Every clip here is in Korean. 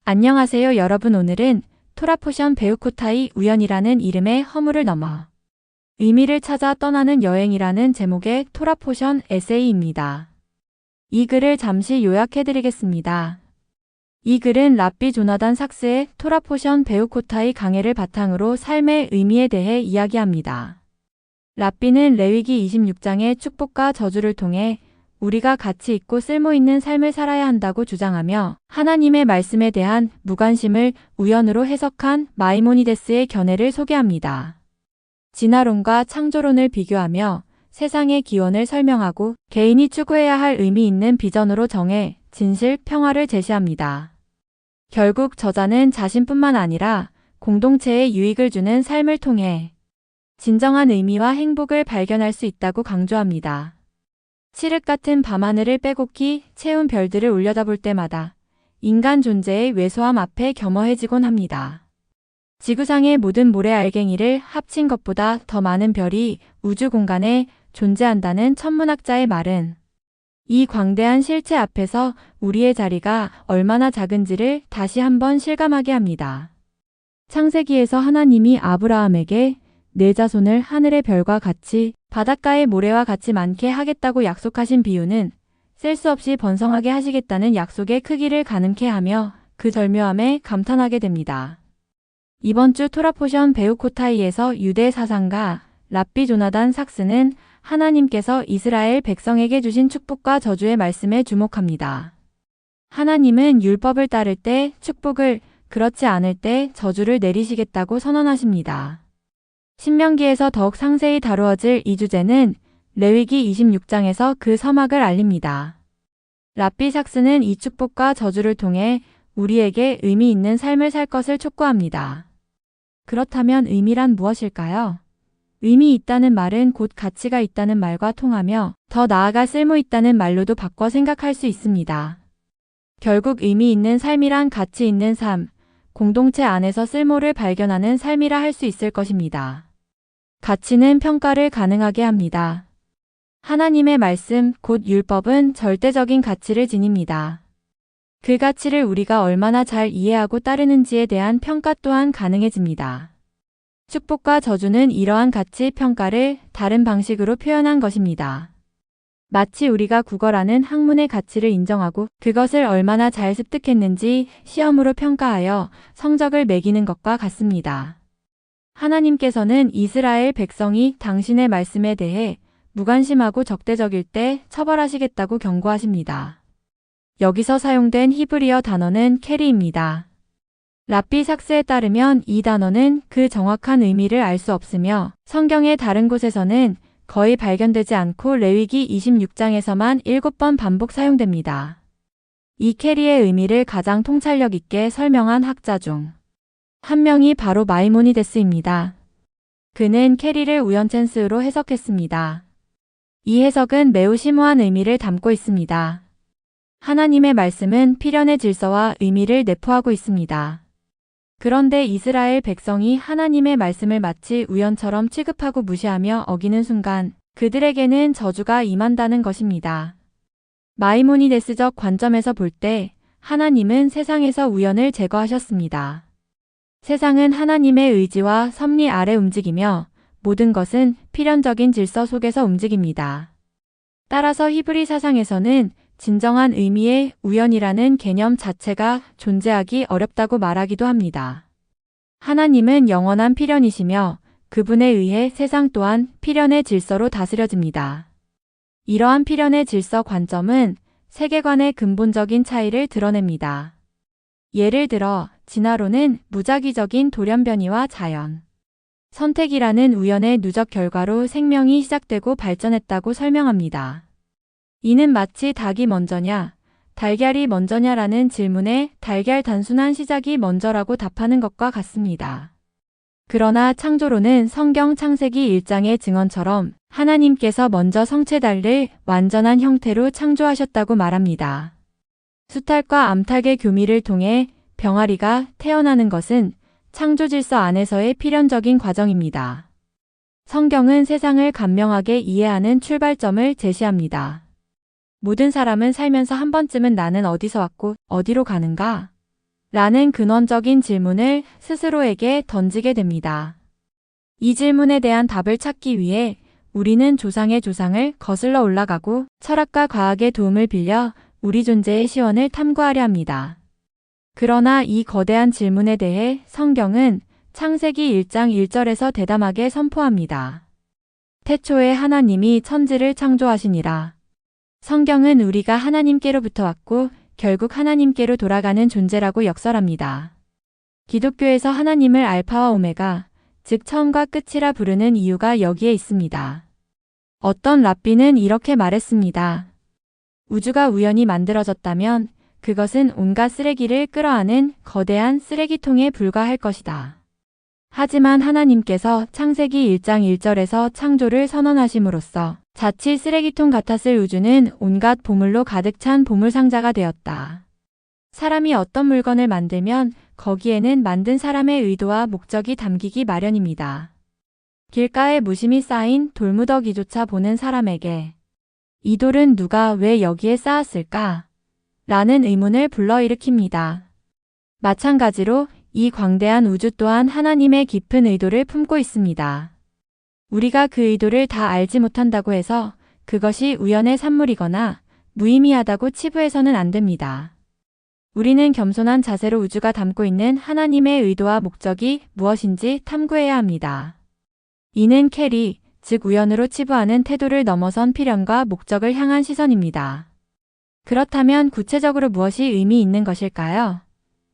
안녕하세요 여러분. 오늘은 토라포션 베우코타이 우연이라는 이름의 허물을 넘어 의미를 찾아 떠나는 여행이라는 제목의 토라포션 에세이입니다. 이 글을 잠시 요약해드리겠습니다. 이 글은 랍비 조나단 삭스의 토라포션 베우코타이 강해를 바탕으로 삶의 의미에 대해 이야기합니다. 랍비는 레위기 26장의 축복과 저주를 통해 우리가 가치 있고 쓸모있는 삶을 살아야 한다고 주장하며 하나님의 말씀에 대한 무관심을 우연으로 해석한 마이모니데스의 견해를 소개합니다. 진화론과 창조론을 비교하며 세상의 기원을 설명하고 개인이 추구해야 할 의미 있는 비전으로 정해 진실, 평화를 제시합니다. 결국 저자는 자신뿐만 아니라 공동체에 유익을 주는 삶을 통해 진정한 의미와 행복을 발견할 수 있다고 강조합니다. 칠흑 같은 밤하늘을 빼곡히 채운 별들을 올려다볼 때마다 인간 존재의 왜소함 앞에 겸허해지곤 합니다. 지구상의 모든 모래알갱이를 합친 것보다 더 많은 별이 우주 공간에 존재한다는 천문학자의 말은 이 광대한 실체 앞에서 우리의 자리가 얼마나 작은지를 다시 한번 실감하게 합니다. 창세기에서 하나님이 아브라함에게 내 자손을 하늘의 별과 같이 바닷가의 모래와 같이 많게 하겠다고 약속하신 비유는 셀 수 없이 번성하게 하시겠다는 약속의 크기를 가늠케 하며 그 절묘함에 감탄하게 됩니다. 이번 주 토라포션 베우코타이에서 유대 사상가 랍비 조나단 삭스는 하나님께서 이스라엘 백성에게 주신 축복과 저주의 말씀에 주목합니다. 하나님은 율법을 따를 때 축복을, 그렇지 않을 때 저주를 내리시겠다고 선언하십니다. 신명기에서 더욱 상세히 다루어질 이 주제는 레위기 26장에서 그 서막을 알립니다. 랍비 삭스는 이 축복과 저주를 통해 우리에게 의미 있는 삶을 살 것을 촉구합니다. 그렇다면 의미란 무엇일까요? 의미 있다는 말은 곧 가치가 있다는 말과 통하며 더 나아가 쓸모 있다는 말로도 바꿔 생각할 수 있습니다. 결국 의미 있는 삶이란 가치 있는 삶, 공동체 안에서 쓸모를 발견하는 삶이라 할 수 있을 것입니다. 가치는 평가를 가능하게 합니다. 하나님의 말씀, 곧 율법은 절대적인 가치를 지닙니다. 그 가치를 우리가 얼마나 잘 이해하고 따르는지에 대한 평가 또한 가능해집니다. 축복과 저주는 이러한 가치 평가를 다른 방식으로 표현한 것입니다. 마치 우리가 국어라는 학문의 가치를 인정하고 그것을 얼마나 잘 습득했는지 시험으로 평가하여 성적을 매기는 것과 같습니다. 하나님께서는 이스라엘 백성이 당신의 말씀에 대해 무관심하고 적대적일 때 처벌하시겠다고 경고하십니다. 여기서 사용된 히브리어 단어는 캐리입니다. 랍비 삭스에 따르면 이 단어는 그 정확한 의미를 알 수 없으며 성경의 다른 곳에서는 거의 발견되지 않고 레위기 26장에서만 7번 반복 사용됩니다. 이 캐리의 의미를 가장 통찰력 있게 설명한 학자 중 한 명이 바로 마이모니데스입니다. 그는 캐리를 우연챈스로 해석했습니다. 이 해석은 매우 심오한 의미를 담고 있습니다. 하나님의 말씀은 필연의 질서와 의미를 내포하고 있습니다. 그런데 이스라엘 백성이 하나님의 말씀을 마치 우연처럼 취급하고 무시하며 어기는 순간 그들에게는 저주가 임한다는 것입니다. 마이모니데스적 관점에서 볼 때 하나님은 세상에서 우연을 제거하셨습니다. 세상은 하나님의 의지와 섭리 아래 움직이며 모든 것은 필연적인 질서 속에서 움직입니다. 따라서 히브리 사상에서는 진정한 의미의 우연이라는 개념 자체가 존재하기 어렵다고 말하기도 합니다. 하나님은 영원한 필연이시며 그분에 의해 세상 또한 필연의 질서로 다스려집니다. 이러한 필연의 질서 관점은 세계관의 근본적인 차이를 드러냅니다. 예를 들어 진화론은 무작위적인 돌연변이와 자연, 선택이라는 우연의 누적 결과로 생명이 시작되고 발전했다고 설명합니다. 이는 마치 닭이 먼저냐, 달걀이 먼저냐라는 질문에 달걀 단순한 시작이 먼저라고 답하는 것과 같습니다. 그러나 창조론은 성경 창세기 1장의 증언처럼 하나님께서 먼저 성체달을 완전한 형태로 창조하셨다고 말합니다. 수탉과 암탉의 교미를 통해 병아리가 태어나는 것은 창조 질서 안에서의 필연적인 과정입니다. 성경은 세상을 간명하게 이해하는 출발점을 제시합니다. 모든 사람은 살면서 한 번쯤은 나는 어디서 왔고 어디로 가는가? 라는 근원적인 질문을 스스로에게 던지게 됩니다. 이 질문에 대한 답을 찾기 위해 우리는 조상의 조상을 거슬러 올라가고 철학과 과학의 도움을 빌려 우리 존재의 시원을 탐구하려 합니다. 그러나 이 거대한 질문에 대해 성경은 창세기 1장 1절에서 대담하게 선포합니다. 태초에 하나님이 천지를 창조하시니라. 성경은 우리가 하나님께로부터 왔고 결국 하나님께로 돌아가는 존재라고 역설합니다. 기독교에서 하나님을 알파와 오메가, 즉 처음과 끝이라 부르는 이유가 여기에 있습니다. 어떤 랍비는 이렇게 말했습니다. 우주가 우연히 만들어졌다면 그것은 온갖 쓰레기를 끌어안은 거대한 쓰레기통에 불과할 것이다. 하지만 하나님께서 창세기 1장 1절에서 창조를 선언하심으로써 자칫 쓰레기통 같았을 우주는 온갖 보물로 가득 찬 보물상자가 되었다. 사람이 어떤 물건을 만들면 거기에는 만든 사람의 의도와 목적이 담기기 마련입니다. 길가에 무심히 쌓인 돌무더기조차 보는 사람에게 이 돌은 누가 왜 여기에 쌓았을까? 라는 의문을 불러일으킵니다. 마찬가지로 이 광대한 우주 또한 하나님의 깊은 의도를 품고 있습니다. 우리가 그 의도를 다 알지 못한다고 해서 그것이 우연의 산물이거나 무의미하다고 치부해서는 안 됩니다. 우리는 겸손한 자세로 우주가 담고 있는 하나님의 의도와 목적이 무엇인지 탐구해야 합니다. 이는 캐리, 즉 우연으로 치부하는 태도를 넘어선 필연과 목적을 향한 시선입니다. 그렇다면 구체적으로 무엇이 의미 있는 것일까요?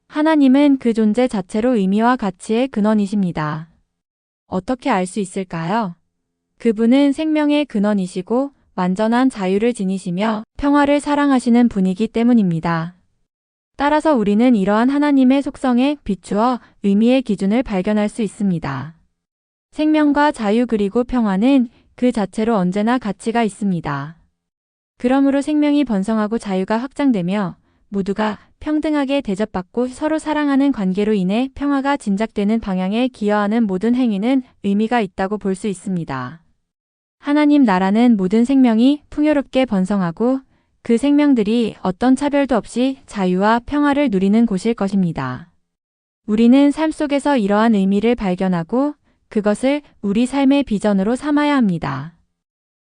하나님은 그 존재 자체로 의미와 가치의 근원이십니다. 어떻게 알 수 있을까요? 그분은 생명의 근원이시고 완전한 자유를 지니시며 평화를 사랑하시는 분이기 때문입니다. 따라서 우리는 이러한 하나님의 속성에 비추어 의미의 기준을 발견할 수 있습니다. 생명과 자유 그리고 평화는 그 자체로 언제나 가치가 있습니다. 그러므로 생명이 번성하고 자유가 확장되며 모두가 평등하게 대접받고 서로 사랑하는 관계로 인해 평화가 진작되는 방향에 기여하는 모든 행위는 의미가 있다고 볼 수 있습니다. 하나님 나라는 모든 생명이 풍요롭게 번성하고 그 생명들이 어떤 차별도 없이 자유와 평화를 누리는 곳일 것입니다. 우리는 삶 속에서 이러한 의미를 발견하고 그것을 우리 삶의 비전으로 삼아야 합니다.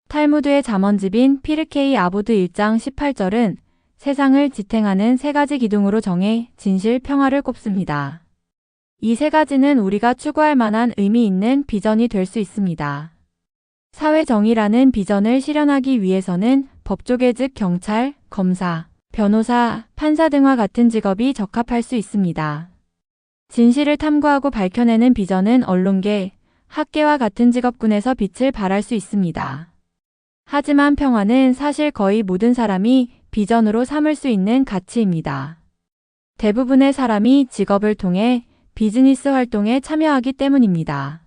탈무드의 잠언집인 피르케이 아보드 1장 18절은 세상을 지탱하는 세 가지 기둥으로 정해 진실, 평화를 꼽습니다. 이 세 가지는 우리가 추구할 만한 의미 있는 비전이 될 수 있습니다. 사회정의라는 비전을 실현하기 위해서는 법조계 즉 경찰, 검사, 변호사, 판사 등과 같은 직업이 적합할 수 있습니다. 진실을 탐구하고 밝혀내는 비전은 언론계, 학계와 같은 직업군에서 빛을 발할 수 있습니다. 하지만 평화는 사실 거의 모든 사람이 비전으로 삼을 수 있는 가치입니다. 대부분의 사람이 직업을 통해 비즈니스 활동에 참여하기 때문입니다.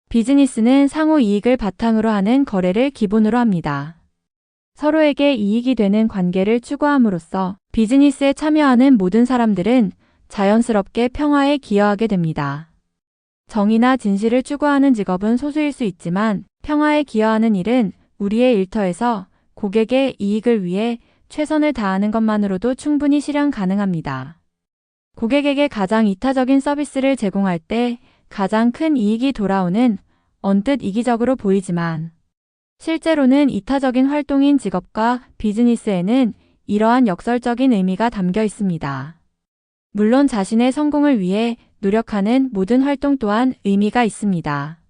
비즈니스는 상호 이익을 바탕으로 하는 거래를 기본으로 합니다. 서로에게 이익이 되는 관계를 추구함으로써 비즈니스에 참여하는 모든 사람들은 자연스럽게 평화에 기여하게 됩니다. 정의나 진실을 추구하는 직업은 소수일 수 있지만 평화에 기여하는 일은 우리의 일터에서 고객의 이익을 위해 최선을 다하는 것만으로도 충분히 실현 가능합니다. 고객에게 가장 이타적인 서비스를 제공할 때 가장 큰 이익이 돌아오는 언뜻 이기적으로 보이지만 실제로는 이타적인 활동인 직업과 비즈니스에는 이러한 역설적인 의미가 담겨 있습니다. 물론 자신의 성공을 위해 노력하는 모든 활동 또한 의미가 있습니다.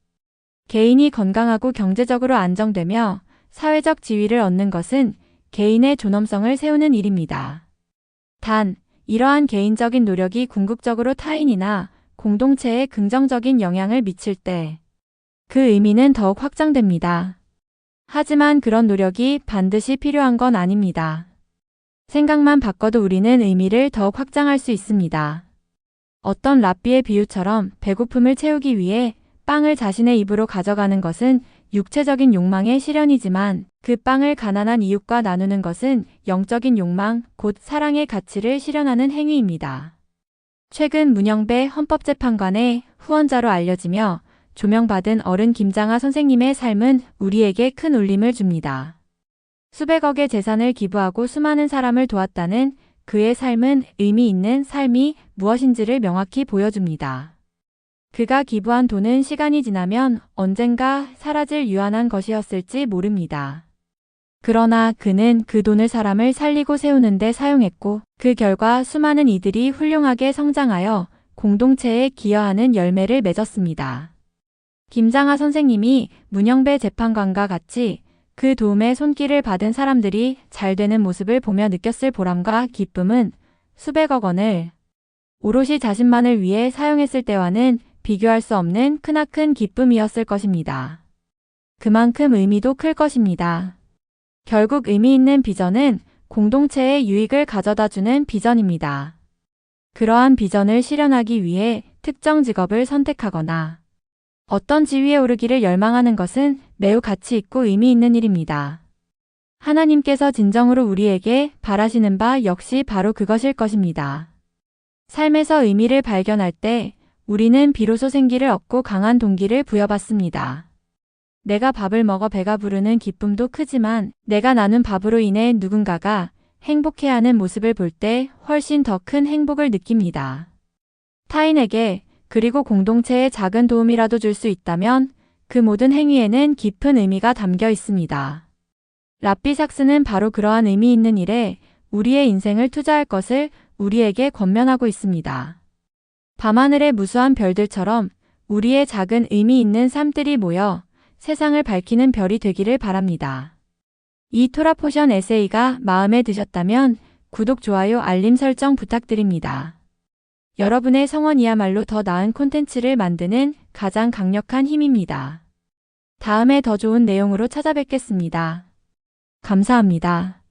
개인이 건강하고 경제적으로 안정되며 사회적 지위를 얻는 것은 개인의 존엄성을 세우는 일입니다. 단, 이러한 개인적인 노력이 궁극적으로 타인이나 공동체에 긍정적인 영향을 미칠 때 그 의미는 더욱 확장됩니다. 하지만 그런 노력이 반드시 필요한 건 아닙니다. 생각만 바꿔도 우리는 의미를 더욱 확장할 수 있습니다. 어떤 랍비의 비유처럼 배고픔을 채우기 위해 빵을 자신의 입으로 가져가는 것은 육체적인 욕망의 실현이지만 그 빵을 가난한 이웃과 나누는 것은 영적인 욕망, 곧 사랑의 가치를 실현하는 행위입니다. 최근 문영배 헌법재판관의 후원자로 알려지며 조명받은 어른 김장하 선생님의 삶은 우리에게 큰 울림을 줍니다. 수백억의 재산을 기부하고 수많은 사람을 도왔다는 그의 삶은 의미 있는 삶이 무엇인지를 명확히 보여줍니다. 그가 기부한 돈은 시간이 지나면 언젠가 사라질 유한한 것이었을지 모릅니다. 그러나 그는 그 돈을 사람을 살리고 세우는 데 사용했고 그 결과 수많은 이들이 훌륭하게 성장하여 공동체에 기여하는 열매를 맺었습니다. 김장하 선생님이 문영배 재판관과 같이 그 도움의 손길을 받은 사람들이 잘 되는 모습을 보며 느꼈을 보람과 기쁨은 수백억 원을 오롯이 자신만을 위해 사용했을 때와는 비교할 수 없는 크나큰 기쁨이었을 것입니다. 그만큼 의미도 클 것입니다. 결국 의미 있는 비전은 공동체의 유익을 가져다주는 비전입니다. 그러한 비전을 실현하기 위해 특정 직업을 선택하거나 어떤 지위에 오르기를 열망하는 것은 매우 가치 있고 의미 있는 일입니다. 하나님께서 진정으로 우리에게 바라시는 바 역시 바로 그것일 것입니다. 삶에서 의미를 발견할 때 우리는 비로소 생기를 얻고 강한 동기를 부여받습니다. 내가 밥을 먹어 배가 부르는 기쁨도 크지만 내가 나눈 밥으로 인해 누군가가 행복해하는 모습을 볼 때 훨씬 더 큰 행복을 느낍니다. 타인에게 그리고 공동체에 작은 도움이라도 줄 수 있다면 그 모든 행위에는 깊은 의미가 담겨 있습니다. 랍비 삭스는 바로 그러한 의미 있는 일에 우리의 인생을 투자할 것을 우리에게 권면하고 있습니다. 밤하늘의 무수한 별들처럼 우리의 작은 의미 있는 삶들이 모여 세상을 밝히는 별이 되기를 바랍니다. 이 토라 포션 에세이가 마음에 드셨다면 구독, 좋아요, 알림 설정 부탁드립니다. 여러분의 성원이야말로 더 나은 콘텐츠를 만드는 가장 강력한 힘입니다. 다음에 더 좋은 내용으로 찾아뵙겠습니다. 감사합니다.